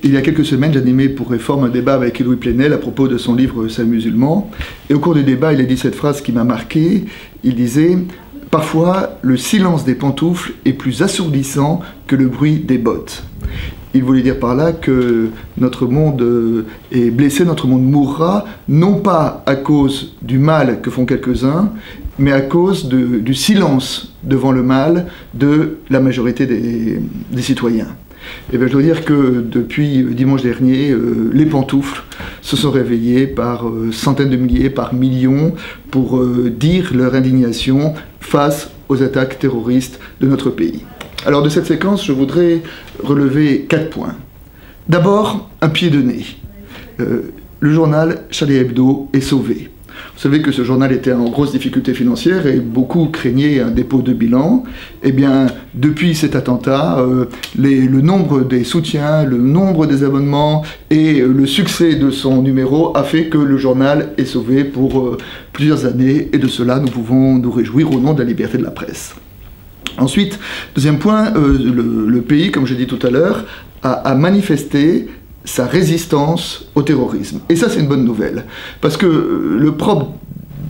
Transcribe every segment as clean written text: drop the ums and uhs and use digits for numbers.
Il y a quelques semaines, j'animais pour Réforme un débat avec Louis Plenel à propos de son livre « Saint musulman ». Et au cours du débat, il a dit cette phrase qui m'a marqué. Il disait « Parfois, le silence des pantoufles est plus assourdissant que le bruit des bottes ». Il voulait dire par là que notre monde est blessé, notre monde mourra, non pas à cause du mal que font quelques-uns, mais à cause du silence devant le mal de la majorité des citoyens. Et bien, je dois dire que depuis dimanche dernier, les pantoufles se sont réveillées par centaines de milliers, par millions, pour dire leur indignation face aux attaques terroristes de notre pays. Alors de cette séquence, je voudrais relever 4 points. D'abord, un pied de nez. Le journal Charlie Hebdo est sauvé. Vous savez que ce journal était en grosse difficulté financière et beaucoup craignaient un dépôt de bilan. Eh bien, depuis cet attentat, le nombre des soutiens, le nombre des abonnements et le succès de son numéro a fait que le journal est sauvé pour plusieurs années. Et de cela, nous pouvons nous réjouir au nom de la liberté de la presse. Ensuite, deuxième point, le pays, comme je l'ai dit tout à l'heure, a manifesté sa résistance au terrorisme. Et ça, c'est une bonne nouvelle. Parce que le propre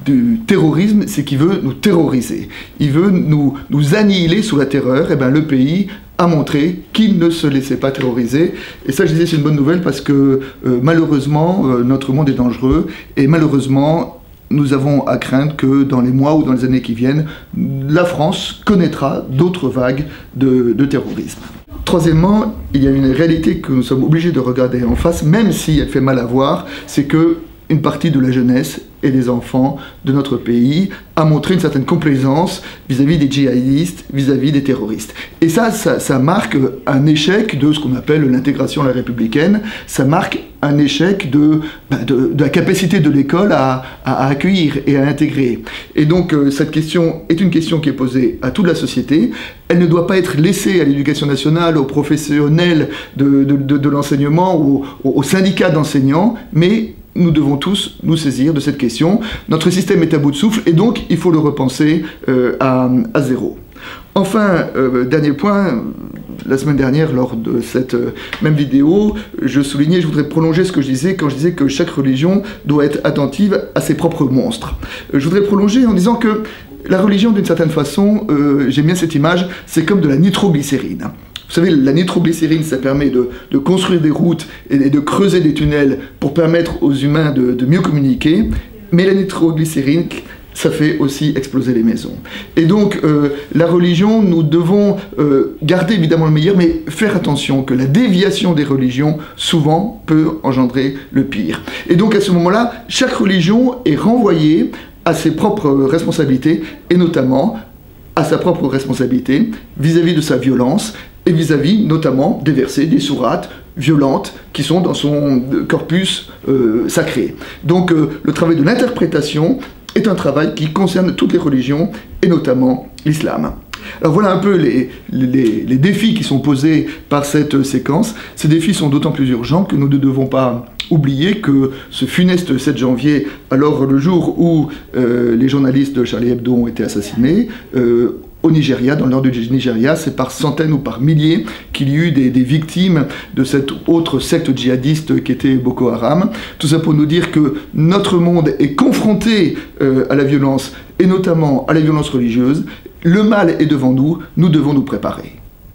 du terrorisme, c'est qu'il veut nous terroriser. Il veut nous annihiler sous la terreur. Et bien, le pays a montré qu'il ne se laissait pas terroriser. Et ça, je disais, c'est une bonne nouvelle parce que malheureusement, notre monde est dangereux. Et malheureusement, nous avons à craindre que dans les mois ou dans les années qui viennent, la France connaîtra d'autres vagues de terrorisme. Troisièmement, il y a une réalité que nous sommes obligés de regarder en face, même si elle fait mal à voir, c'est que une partie de la jeunesse et des enfants de notre pays a montré une certaine complaisance vis-à-vis des djihadistes, vis-à-vis des terroristes. Et ça marque un échec de ce qu'on appelle l'intégration à la républicaine, ça marque un échec de la capacité de l'école à accueillir et à intégrer. Et donc cette question est une question qui est posée à toute la société. Elle ne doit pas être laissée à l'éducation nationale, aux professionnels de l'enseignement ou aux syndicats d'enseignants, mais nous devons tous nous saisir de cette question. Notre système est à bout de souffle et donc il faut le repenser à zéro. Enfin, dernier point, la semaine dernière, lors de cette même vidéo, je voudrais prolonger ce que je disais quand je disais que chaque religion doit être attentive à ses propres monstres. Je voudrais prolonger en disant que la religion, d'une certaine façon, j'aime bien cette image, c'est comme de la nitroglycérine. Vous savez, la nitroglycérine, ça permet de construire des routes et de creuser des tunnels pour permettre aux humains de mieux communiquer, mais la nitroglycérine, ça fait aussi exploser les maisons. Et donc, la religion, nous devons garder évidemment le meilleur, mais faire attention que la déviation des religions, souvent, peut engendrer le pire. Et donc, à ce moment-là, chaque religion est renvoyée à ses propres responsabilités, et notamment à sa propre responsabilité vis-à-vis de sa violence, et vis-à-vis notamment des versets, des sourates violentes qui sont dans son corpus sacré. Donc le travail de l'interprétation est un travail qui concerne toutes les religions, et notamment l'islam. Alors voilà un peu les défis qui sont posés par cette séquence. Ces défis sont d'autant plus urgents que nous ne devons pas oublier que ce funeste 7 janvier, alors le jour où les journalistes de Charlie Hebdo ont été assassinés, au Nigeria, dans le nord du Nigeria, c'est par centaines ou par milliers qu'il y a eu des victimes de cette autre secte djihadiste qui était Boko Haram. Tout ça pour nous dire que notre monde est confronté à la violence, et notamment à la violence religieuse. Le mal est devant nous, nous devons nous préparer.